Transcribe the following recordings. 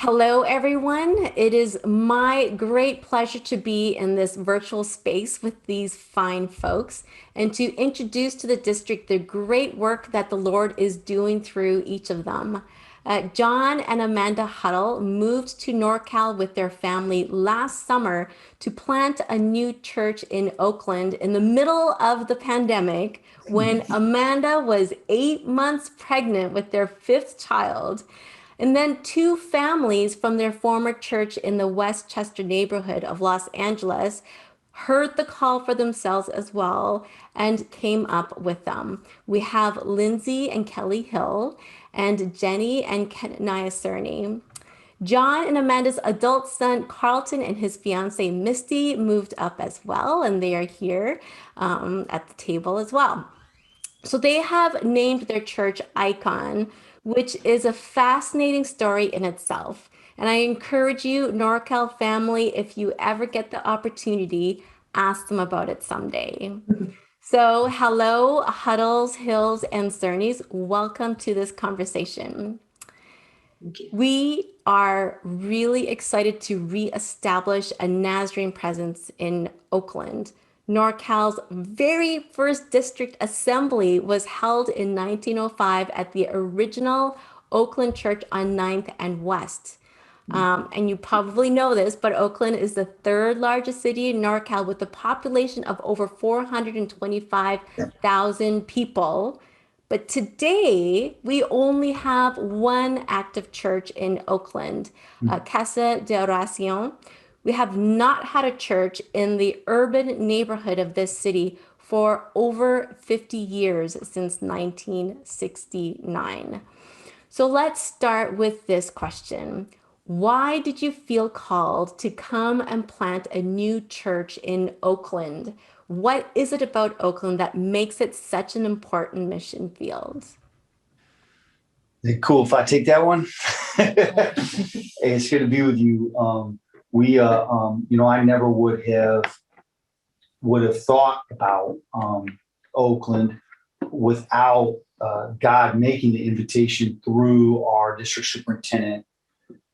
Hello, everyone. It is my great pleasure to be in this virtual space with these fine folks and to introduce to the district the great work that the Lord is doing through each of them. John and Amanda Huddle moved to NorCal with their family last summer to plant a new church in Oakland in the middle of the pandemic when Amanda was 8 months pregnant with their fifth child. And then two families from their former church in the Westchester neighborhood of Los Angeles heard the call for themselves as well and came up with them. We have Lindsay and Kelly Hill and Jenny and Kenaya Cerny. John and Amanda's adult son, Carlton, and his fiancee, Misty, moved up as well, and they are here at the table as well. So they have named their church Icon, which is a fascinating story in itself. And I encourage you, NorCal family, if you ever get the opportunity, ask them about it someday. So, hello, Huddles, Hills, and Cernies. Welcome to this conversation. Thank you. We are really excited to reestablish a Nazarene presence in Oakland. NorCal's very first district assembly was held in 1905 at the original Oakland Church on 9th and West. And you probably know this, but Oakland is the third largest city in NorCal with a population of over 425,000 people. But today, we only have one active church in Oakland, Casa de Oración. We have not had a church in the urban neighborhood of this city for over 50 years since 1969. So let's start with this question. Why did you feel called to come and plant a new church in Oakland? What is it about Oakland that makes it such an important mission field? Is it cool if I take that one? Hey, it's good to be with you. I never would have thought about Oakland without God making the invitation through our district superintendent,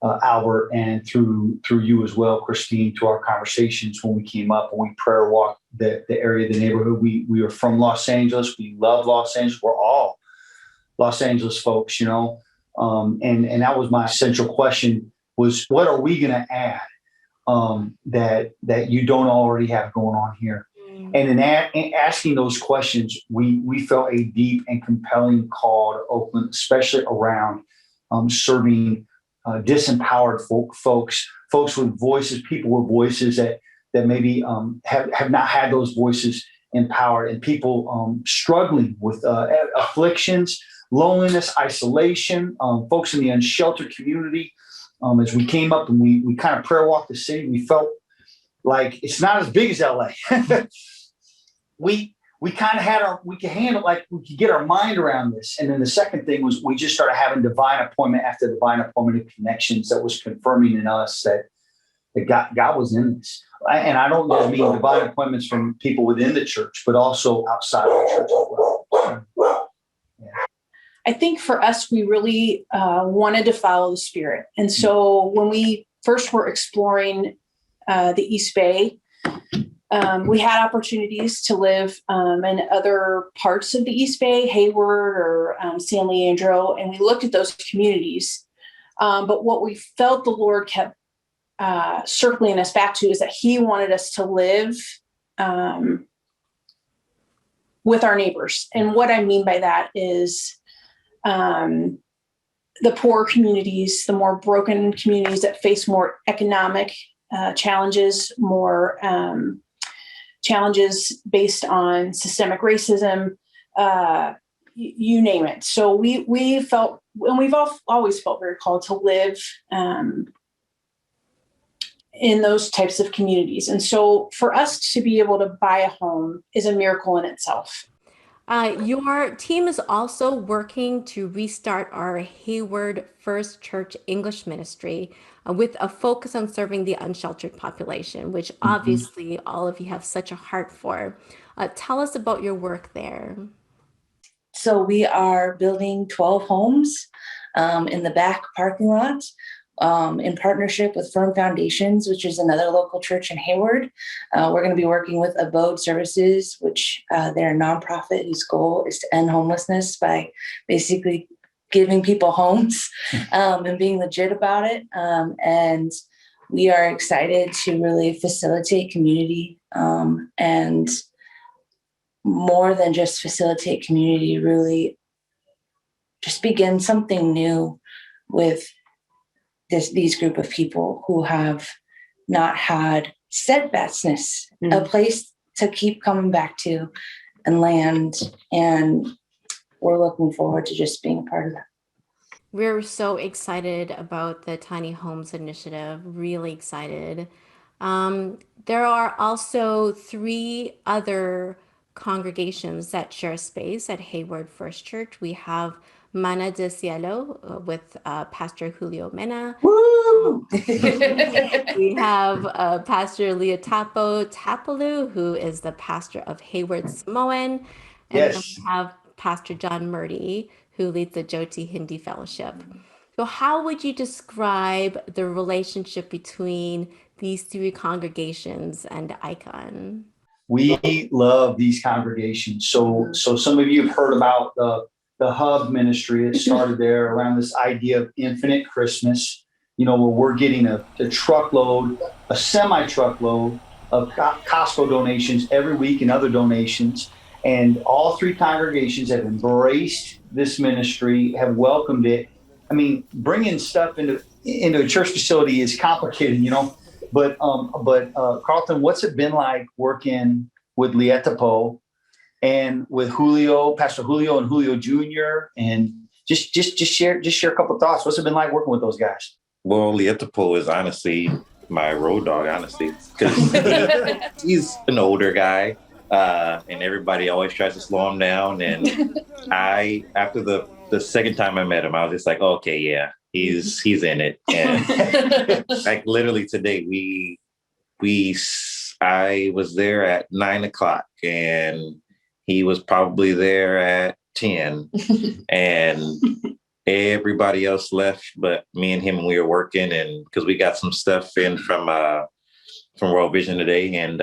Albert, and through you as well, Christine, to our conversations when we came up and we prayer walked the area, the neighborhood. We are from Los Angeles. We love Los Angeles. We're all Los Angeles folks, and that was my central question: was what are we going to add that you don't already have going on here? And in asking those questions, we felt a deep and compelling call to Oakland, especially around serving disempowered folks with voices, people with voices that maybe have not had those voices empowered, and people struggling with afflictions, loneliness, isolation, folks in the unsheltered community. As we came up and we kind of prayer walked the city, we felt like it's not as big as LA. we kind of we could handle, like, we could get our mind around this. And then the second thing was we just started having divine appointment after divine appointment of connections that was confirming in us that God was in this. And I don't just mean divine appointments from people within the church, but also outside of the church as well. Yeah. I think for us, we really wanted to follow the Spirit. And so when we first were exploring the East Bay, we had opportunities to live in other parts of the East Bay, Hayward or San Leandro, and we looked at those communities. But what we felt the Lord kept circling us back to is that He wanted us to live with our neighbors. And what I mean by that is the poor communities, the more broken communities that face more economic challenges, more challenges based on systemic racism, you name it. So we felt, and we've always felt very called to live in those types of communities. And so for us to be able to buy a home is a miracle in itself. Your team is also working to restart our Hayward First Church English ministry with a focus on serving the unsheltered population, which obviously all of you have such a heart for. Tell us about your work there. So we are building 12 homes in the back parking lot in partnership with Firm Foundations, which is another local church in Hayward. We're going to be working with Abode Services, which they're a nonprofit whose goal is to end homelessness by basically giving people homes and being legit about it. And we are excited to really facilitate community and more than just facilitate community, really just begin something new with these group of people who have not had steadfastness, a place to keep coming back to and land. And we're looking forward to just being a part of that. We're so excited about the Tiny Homes Initiative, really excited. There are also 3 other congregations that share space at Hayward First Church. We have Mana de Cielo with Pastor Julio Mena. Woo! We have Pastor Leotapo Tapalu, who is the pastor of Hayward Samoan. And then Yes. we have Pastor John Murdy, who leads the Jyoti Hindi Fellowship. So how would you describe the relationship between these 3 congregations and Icon? We love these congregations. So some of you have heard about the Hub ministry. It started there around this idea of infinite Christmas, where we're getting a truckload, a semi-truckload of Costco donations every week and other donations. And all 3 congregations have embraced this ministry, have welcomed it. I mean, bringing stuff into a church facility is complicated, But Carlton, what's it been like working with Lietapo and with Julio, Pastor Julio and Julio Jr. and just share a couple of thoughts. What's it been like working with those guys? Well, Lietapo is honestly my road dog, honestly, because he's an older guy, and everybody always tries to slow him down. And after the second time I met him, I was just like, oh, okay, yeah. He's in it. And like literally today, I was there at 9:00 and he was probably there at 10 and everybody else left, but me and him, we were working and because we got some stuff in from World Vision today. And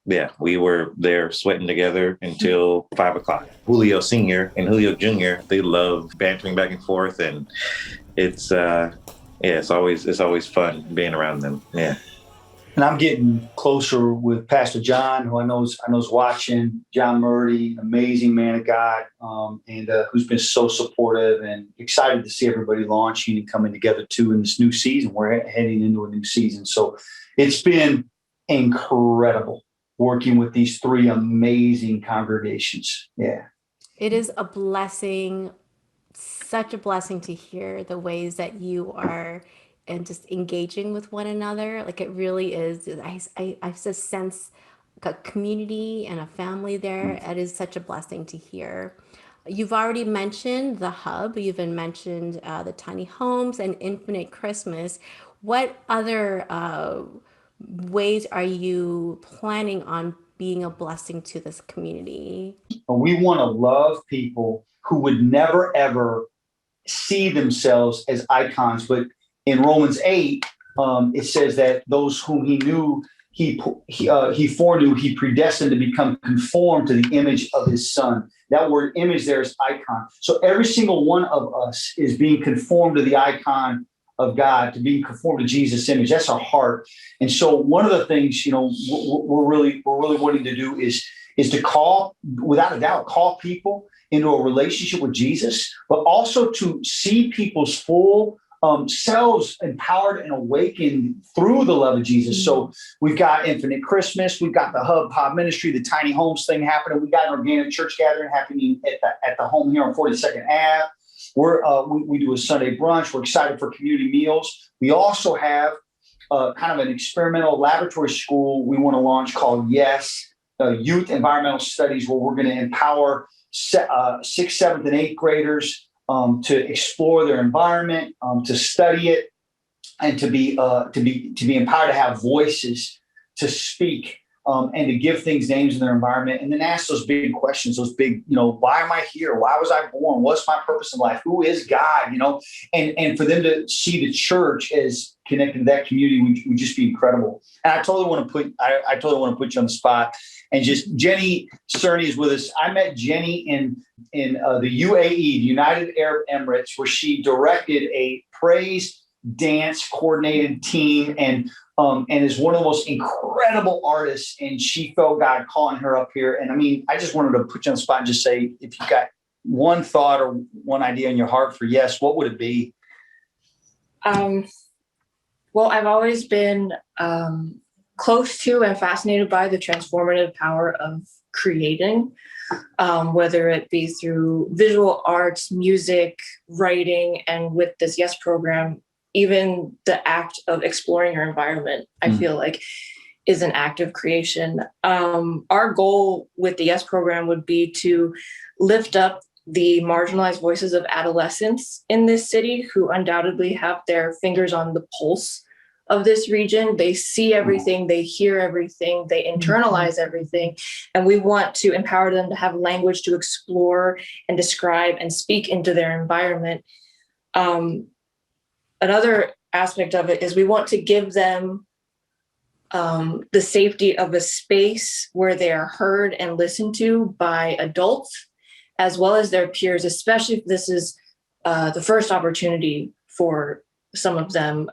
yeah, we were there sweating together until 5:00. Julio Sr. and Julio Jr., they love bantering back and forth, and it's always fun being around them. Yeah. And I'm getting closer with Pastor John, who I know is watching. John Murdy, amazing man of God, and who's been so supportive, and excited to see everybody launching and coming together too in this new season. We're heading into a new season, so it's been incredible working with these 3 amazing congregations. Yeah. It is a blessing, such a blessing to hear the ways that you are and just engaging with one another. Like it really is. I just sense a community and a family there. It is such a blessing to hear. You've already mentioned the Hub. You've even mentioned the Tiny Homes and Infinite Christmas. What other ways are you planning on being a blessing to this community? We want to love people who would never, ever see themselves as icons. But in Romans 8, it says that those whom he knew, he foreknew, he predestined to become conformed to the image of his son. That word image there is icon. So every single one of us is being conformed to the icon of God, to being conformed to Jesus' image. That's our heart. And so one of the things, we're really wanting to do is to call, without a doubt, call people into a relationship with Jesus, but also to see people's full selves empowered and awakened through the love of Jesus. So we've got Infinite Christmas, we've got the Hub Pod Ministry, the Tiny Homes thing happening. We got an organic church gathering happening at the home here on 42nd Ave. We do a Sunday brunch. We're excited for community meals. We also have kind of an experimental laboratory school we want to launch called YES, Youth Environmental Studies, where we're going to empower 6th, 7th, and 8th graders to explore their environment, to study it, and to be empowered to have voices to speak and to give things names in their environment, and then ask those big questions, those big, why am I here? Why was I born? What's my purpose in life? Who is God? And for them to see the church as connected to that community would just be incredible. And I totally want to put you on the spot. And just Jenny Cerny is with us. I met Jenny in the UAE, the United Arab Emirates, where she directed a praise dance coordinated team and is one of the most incredible artists. And she felt God calling her up here. And I mean, I just wanted to put you on the spot and just say, if you've got one thought or one idea in your heart for yes, what would it be? Well, I've always been close to and fascinated by the transformative power of creating, whether it be through visual arts, music, writing, and with this YES program, even the act of exploring your environment, I feel like is an act of creation. Our goal with the YES program would be to lift up the marginalized voices of adolescents in this city who undoubtedly have their fingers on the pulse of this region. They see everything, they hear everything, they internalize everything. And we want to empower them to have language to explore and describe and speak into their environment. Another aspect of it is we want to give them the safety of a space where they are heard and listened to by adults, as well as their peers, especially if this is the first opportunity for some of them.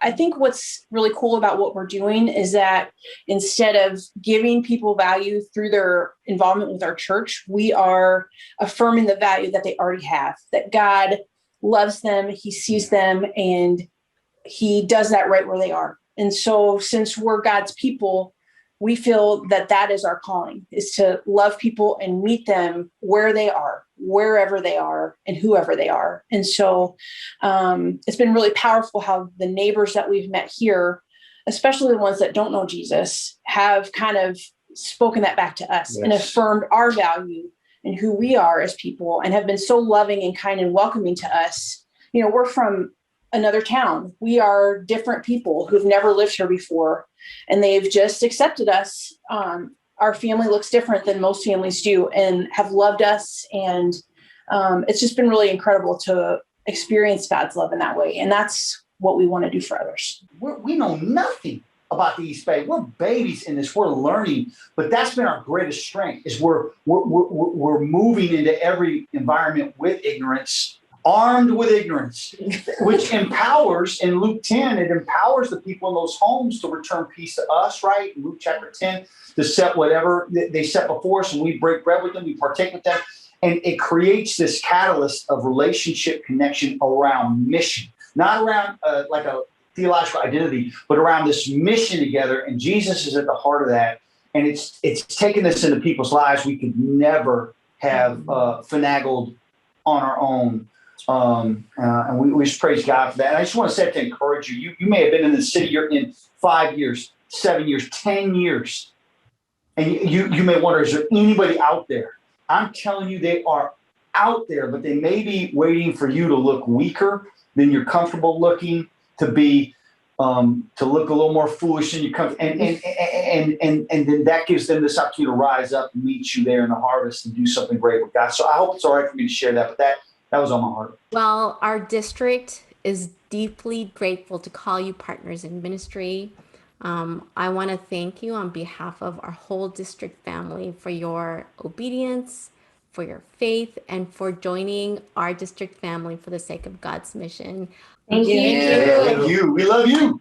I think what's really cool about what we're doing is that instead of giving people value through their involvement with our church, we are affirming the value that they already have, that God loves them, he sees them, and he does that right where they are. And so since we're God's people, we feel that that is our calling, is to love people and meet them where they are, wherever they are, and whoever they are. And so it's been really powerful how the neighbors that we've met here, especially the ones that don't know Jesus, have kind of spoken that back to us and affirmed our value and who we are as people, and have been so loving and kind and welcoming to us. We're from another town. We are different people who've never lived here before, and they've just accepted us. Our family looks different than most families do, and have loved us. And it's just been really incredible to experience God's love in that way. And that's what we want to do for others. We know nothing about the East Bay. We're babies in this. We're learning, but that's been our greatest strength. Is we're moving into every environment with ignorance, armed with ignorance, which empowers. In Luke 10, it empowers the people in those homes to return peace to us, right? In Luke chapter 10, to set whatever they set before us, and we break bread with them, we partake with them. And it creates this catalyst of relationship connection around mission, not around like a theological identity, but around this mission together. And Jesus is at the heart of that. And it's taken this into people's lives we could never have finagled on our own. And we just praise God for that. And I just want to say to encourage you, you may have been in the city you're in 5 years, 7 years, 10 years. And you may wonder, is there anybody out there? I'm telling you, they are out there, but they may be waiting for you to look weaker than you're comfortable looking, to be to look a little more foolish than you come, and then that gives them this opportunity to rise up and meet you there in the harvest and do something great with God. So I hope it's all right for me to share that, but that was on my heart. Well, our district is deeply grateful to call you partners in ministry. I want to thank you on behalf of our whole district family for your obedience, for your faith, and for joining our district family for the sake of God's mission. Thank you. Thank you. We love you.